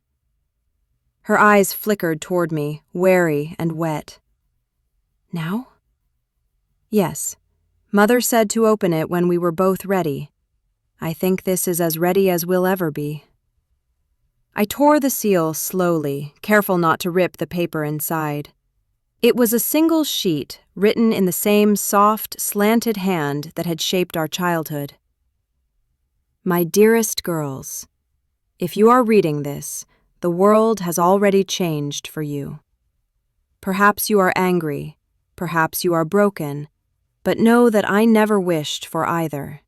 Her eyes flickered toward me, wary and wet. "Now?" "Yes. Mother said to open it when we were both ready. I think this is as ready as we'll ever be." I tore the seal slowly, careful not to rip the paper inside. It was a single sheet written in the same soft, slanted hand that had shaped our childhood. "My dearest girls, if you are reading this, the world has already changed for you. Perhaps you are angry, perhaps you are broken, but know that I never wished for either.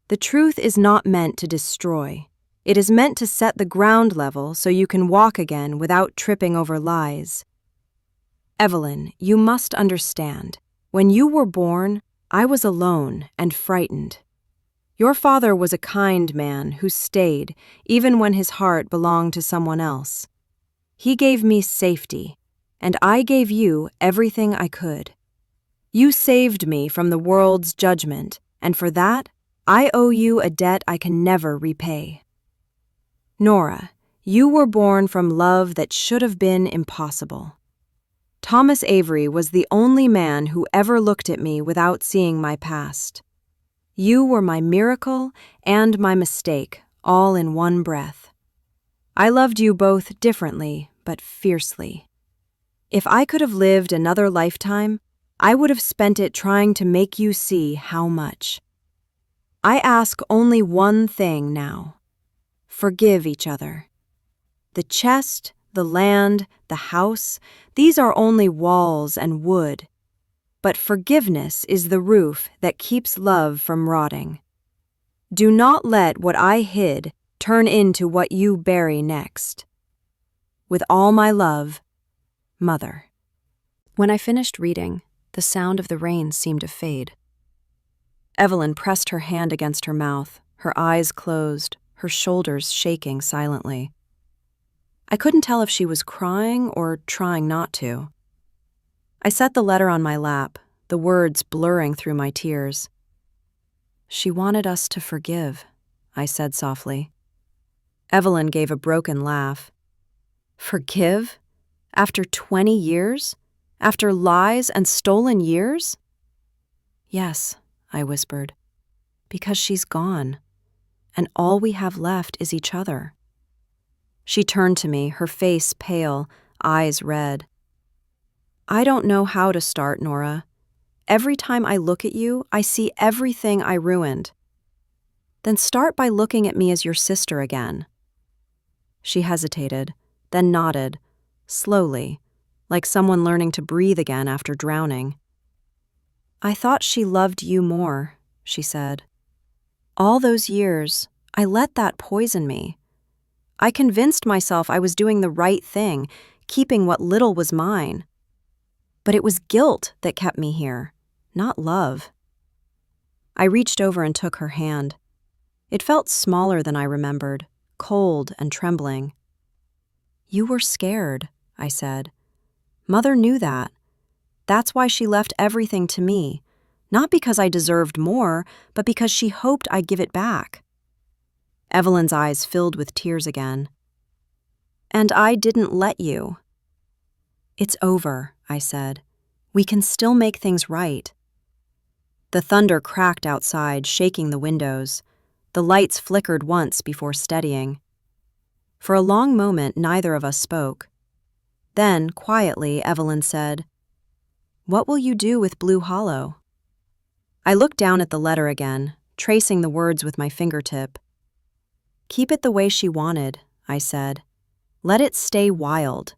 The truth is not meant to destroy. It is meant to set the ground level so you can walk again without tripping over lies. Evelyn, you must understand, when you were born, I was alone and frightened. Your father was a kind man who stayed, even when his heart belonged to someone else. He gave me safety, and I gave you everything I could. You saved me from the world's judgment, and for that, I owe you a debt I can never repay. Nora, you were born from love that should have been impossible. Thomas Avery was the only man who ever looked at me without seeing my past. You were my miracle and my mistake, all in one breath. I loved you both differently, but fiercely. If I could have lived another lifetime, I would have spent it trying to make you see how much. I ask only one thing now. Forgive each other. The chest, the land, the house, these are only walls and wood. But forgiveness is the roof that keeps love from rotting. Do not let what I hid turn into what you bury next. With all my love, Mother." When I finished reading, the sound of the rain seemed to fade. Evelyn pressed her hand against her mouth, her eyes closed, her shoulders shaking silently. I couldn't tell if she was crying or trying not to. I set the letter on my lap, the words blurring through my tears. "She wanted us to forgive," I said softly. Evelyn gave a broken laugh. "Forgive? After 20 years? After lies and stolen years?" "Yes," I whispered, "because she's gone, and all we have left is each other." She turned to me, her face pale, eyes red. "I don't know how to start, Nora. Every time I look at you, I see everything I ruined." "Then start by looking at me as your sister again." She hesitated, then nodded, slowly, like someone learning to breathe again after drowning. "I thought she loved you more," she said. "All those years, I let that poison me. I convinced myself I was doing the right thing, keeping what little was mine. But it was guilt that kept me here, not love." I reached over and took her hand. It felt smaller than I remembered, cold and trembling. "You were scared," I said. "Mother knew that. That's why she left everything to me, not because I deserved more, but because she hoped I'd give it back." Evelyn's eyes filled with tears again. "And I didn't let you." "It's over," I said. "We can still make things right." The thunder cracked outside, shaking the windows. The lights flickered once before steadying. For a long moment, neither of us spoke. Then, quietly, Evelyn said, "What will you do with Blue Hollow?" I looked down at the letter again, tracing the words with my fingertip. "Keep it the way she wanted," I said. "Let it stay wild.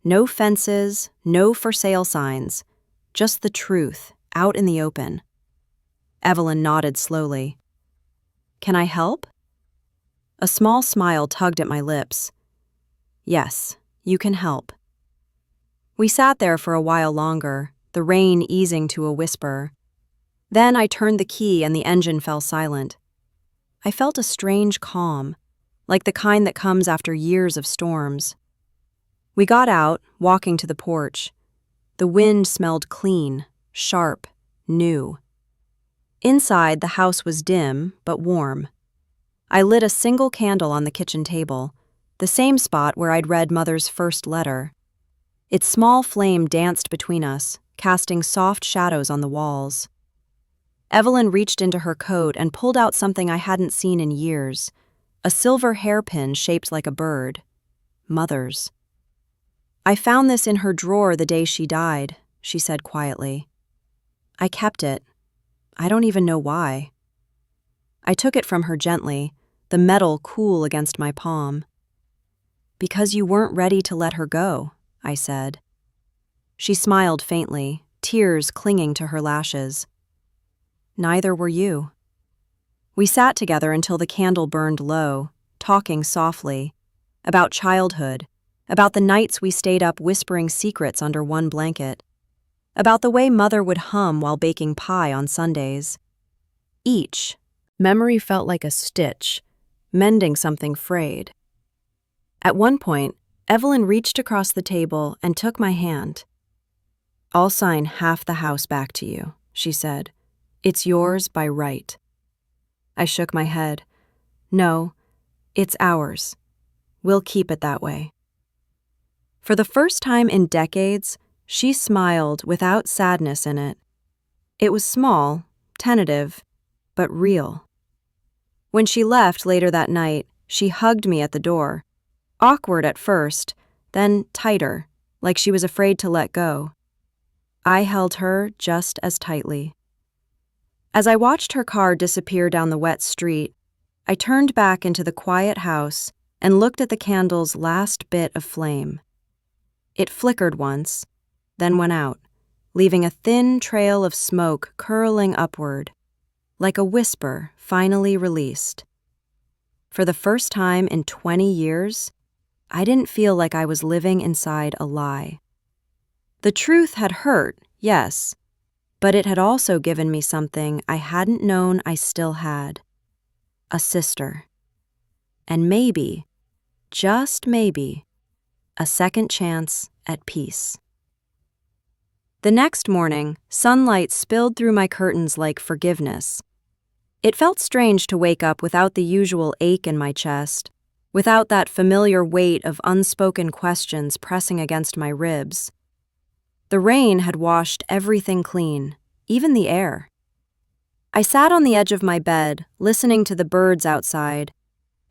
No fences, no for sale signs. Just the truth, out in the open." Evelyn nodded slowly. "Can I help?" A small smile tugged at my lips. "Yes, you can help." We sat there for a while longer, the rain easing to a whisper. Then I turned the key and the engine fell silent. I felt a strange calm, like the kind that comes after years of storms. We got out, walking to the porch. The wind smelled clean, sharp, new. Inside, the house was dim but warm. I lit a single candle on the kitchen table, the same spot where I'd read Mother's first letter. Its small flame danced between us, casting soft shadows on the walls. Evelyn reached into her coat and pulled out something I hadn't seen in years, a silver hairpin shaped like a bird. Mother's. "I found this in her drawer the day she died," she said quietly. "I kept it. I don't even know why." I took it from her gently, the metal cool against my palm. "Because you weren't ready to let her go," I said. She smiled faintly, tears clinging to her lashes. "Neither were you." We sat together until the candle burned low, talking softly, about childhood, about the nights we stayed up whispering secrets under one blanket, about the way Mother would hum while baking pie on Sundays. Each memory felt like a stitch, mending something frayed. At one point, Evelyn reached across the table and took my hand. "I'll sign half the house back to you," she said. "It's yours by right." I shook my head. "No, it's ours. We'll keep it that way." For the first time in decades, she smiled without sadness in it. It was small, tentative, but real. When she left later that night, she hugged me at the door, awkward at first, then tighter, like she was afraid to let go. I held her just as tightly. As I watched her car disappear down the wet street, I turned back into the quiet house and looked at the candle's last bit of flame. It flickered once, then went out, leaving a thin trail of smoke curling upward, like a whisper finally released. For the first time in 20 years, I didn't feel like I was living inside a lie. The truth had hurt, yes, but it had also given me something I hadn't known I still had. A sister. And maybe, just maybe, a second chance at peace. The next morning, sunlight spilled through my curtains like forgiveness. It felt strange to wake up without the usual ache in my chest, without that familiar weight of unspoken questions pressing against my ribs. The rain had washed everything clean, even the air. I sat on the edge of my bed, listening to the birds outside,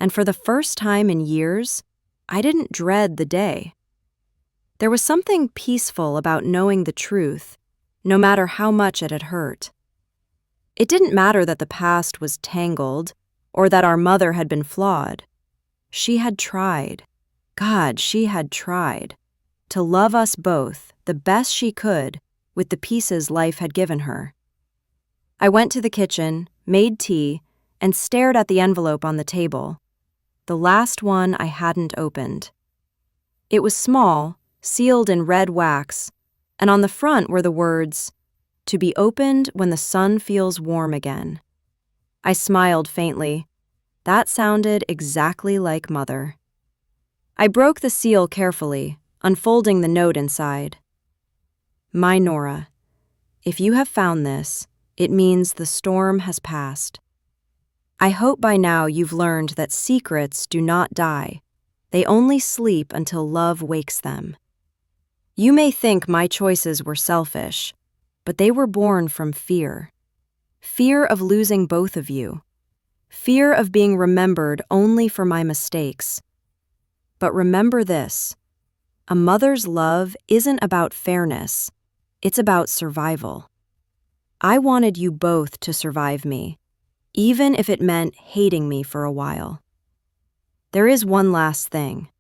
and for the first time in years, I didn't dread the day. There was something peaceful about knowing the truth, no matter how much it had hurt. It didn't matter that the past was tangled, or that our mother had been flawed. She had tried, God, she had tried, to love us both the best she could with the pieces life had given her. I went to the kitchen, made tea, and stared at the envelope on the table, the last one I hadn't opened. It was small, sealed in red wax, and on the front were the words, "To be opened when the sun feels warm again." I smiled faintly. That sounded exactly like Mother. I broke the seal carefully, unfolding the note inside. "My Nora, if you have found this, it means the storm has passed. I hope by now you've learned that secrets do not die. They only sleep until love wakes them. You may think my choices were selfish, but they were born from fear. Fear of losing both of you. Fear of being remembered only for my mistakes. But remember this, a mother's love isn't about fairness, it's about survival. I wanted you both to survive me, even if it meant hating me for a while. There is one last thing.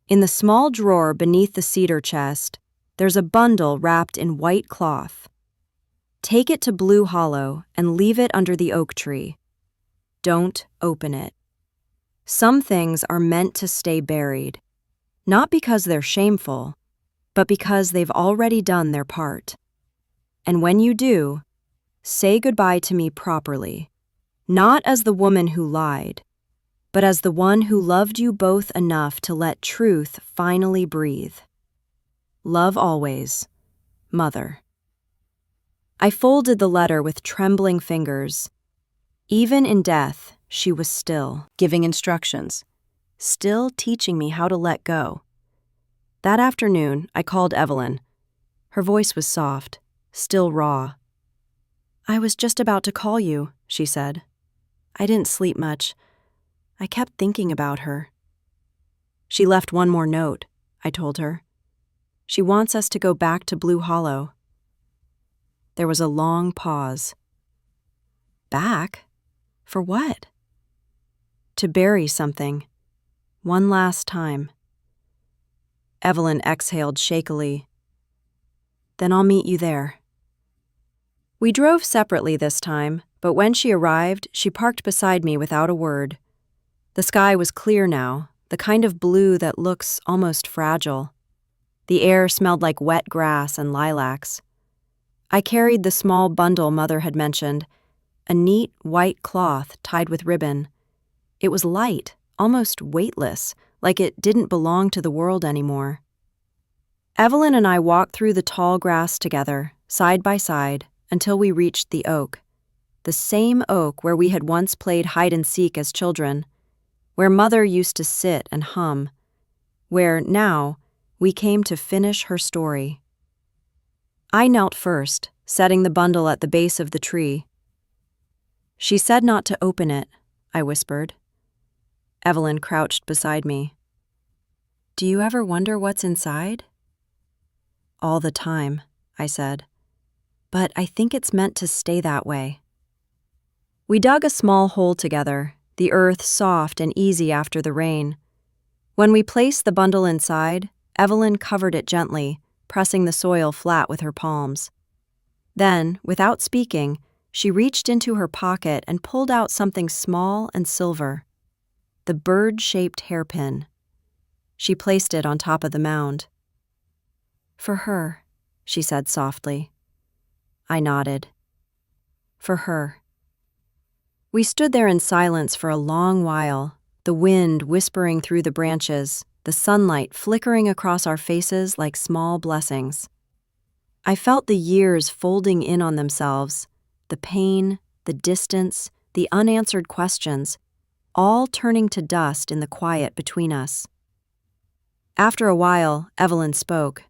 In the small drawer beneath the cedar chest, there's a bundle wrapped in white cloth. Take it to Blue Hollow and leave it under the oak tree. Don't open it. Some things are meant to stay buried, not because they're shameful, but because they've already done their part. And when you do, say goodbye to me properly, not as the woman who lied, but as the one who loved you both enough to let truth finally breathe. Love always, Mother. I folded the letter with trembling fingers. Even in death, she was still giving instructions, still teaching me how to let go. That afternoon, I called Evelyn. Her voice was soft, still raw. "I was just about to call you," she said. "I didn't sleep much. I kept thinking about her." "She left one more note," I told her. "She wants us to go back to Blue Hollow." There was a long pause. Back? For what? To bury something. One last time. Evelyn exhaled shakily. "Then I'll meet you there." We drove separately this time, but when she arrived, she parked beside me without a word. The sky was clear now, the kind of blue that looks almost fragile. The air smelled like wet grass and lilacs. I carried the small bundle Mother had mentioned, a neat white cloth tied with ribbon. It was light, almost weightless, like it didn't belong to the world anymore. Evelyn and I walked through the tall grass together, side by side, until we reached the oak. The same oak where we had once played hide-and-seek as children, where Mother used to sit and hum, where, now, we came to finish her story. I knelt first, setting the bundle at the base of the tree. "She said not to open it," I whispered. Evelyn crouched beside me. "Do you ever wonder what's inside?" "All the time," I said. "But I think it's meant to stay that way." We dug a small hole together, the earth soft and easy after the rain. When we placed the bundle inside, Evelyn covered it gently, pressing the soil flat with her palms. Then, without speaking, she reached into her pocket and pulled out something small and silver. The bird-shaped hairpin. She placed it on top of the mound. "For her," she said softly. I nodded. "For her." We stood there in silence for a long while, the wind whispering through the branches, the sunlight flickering across our faces like small blessings. I felt the years folding in on themselves, the pain, the distance, the unanswered questions, all turning to dust in the quiet between us. After a while, Evelyn spoke.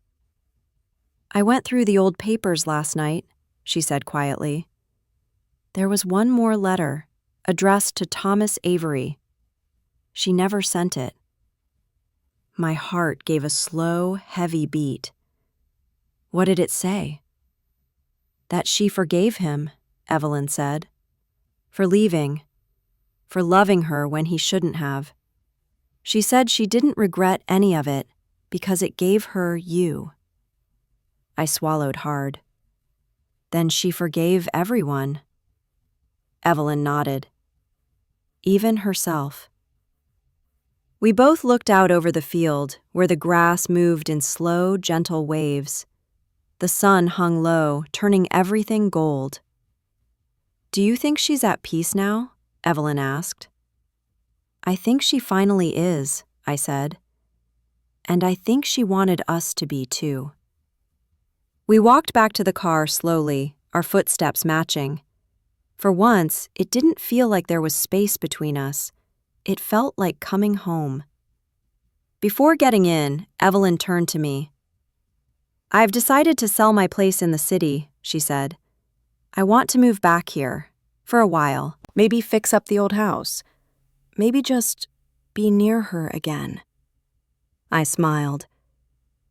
"I went through the old papers last night," she said quietly. "There was one more letter, addressed to Thomas Avery. She never sent it." My heart gave a slow, heavy beat. What did it say? "That she forgave him," Evelyn said. "For leaving. For loving her when he shouldn't have. She said she didn't regret any of it because it gave her you." I swallowed hard. "Then she forgave everyone." Evelyn nodded. "Even herself." We both looked out over the field, where the grass moved in slow, gentle waves. The sun hung low, turning everything gold. "Do you think she's at peace now?" Evelyn asked. "I think she finally is," I said. "And I think she wanted us to be, too." We walked back to the car slowly, our footsteps matching. For once, it didn't feel like there was space between us. It felt like coming home. Before getting in, Evelyn turned to me. "I've decided to sell my place in the city," she said. "I want to move back here, for a while, maybe fix up the old house, maybe just be near her again." I smiled.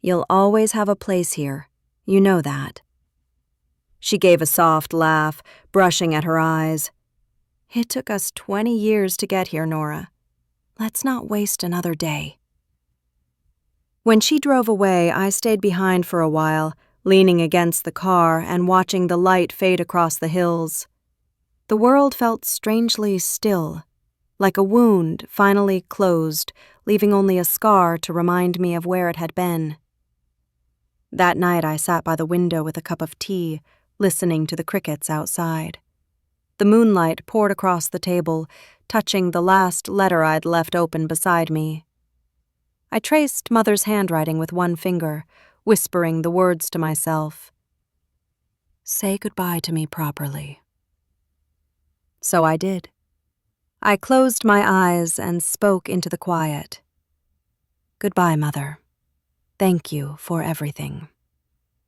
"You'll always have a place here, you know that." She gave a soft laugh, brushing at her eyes. "It took us 20 years to get here, Nora. Let's not waste another day." When she drove away, I stayed behind for a while, leaning against the car and watching the light fade across the hills. The world felt strangely still, like a wound finally closed, leaving only a scar to remind me of where it had been. That night I sat by the window with a cup of tea, listening to the crickets outside. The moonlight poured across the table, touching the last letter I'd left open beside me. I traced Mother's handwriting with one finger, whispering the words to myself. Say goodbye to me properly." So I did. I closed my eyes and spoke into the quiet. "Goodbye, Mother. Thank you for everything.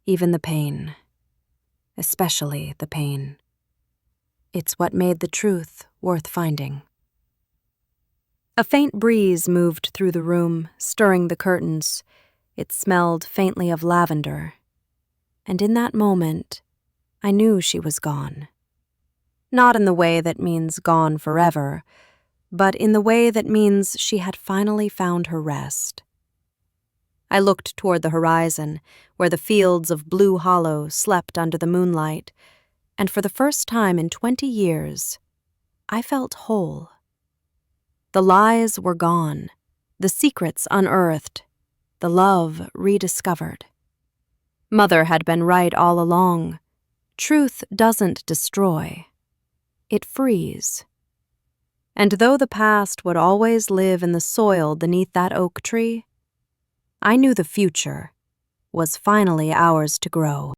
Even the pain. Especially the pain. It's what made the truth worth finding." A faint breeze moved through the room, stirring the curtains. It smelled faintly of lavender. And in that moment, I knew she was gone. Not in the way that means gone forever, but in the way that means she had finally found her rest. I looked toward the horizon, where the fields of Blue Hollow slept under the moonlight, and for the first time in 20 years, I felt whole. The lies were gone, the secrets unearthed, the love rediscovered. Mother had been right all along. Truth doesn't destroy. It frees. And though the past would always live in the soil beneath that oak tree, I knew the future was finally ours to grow.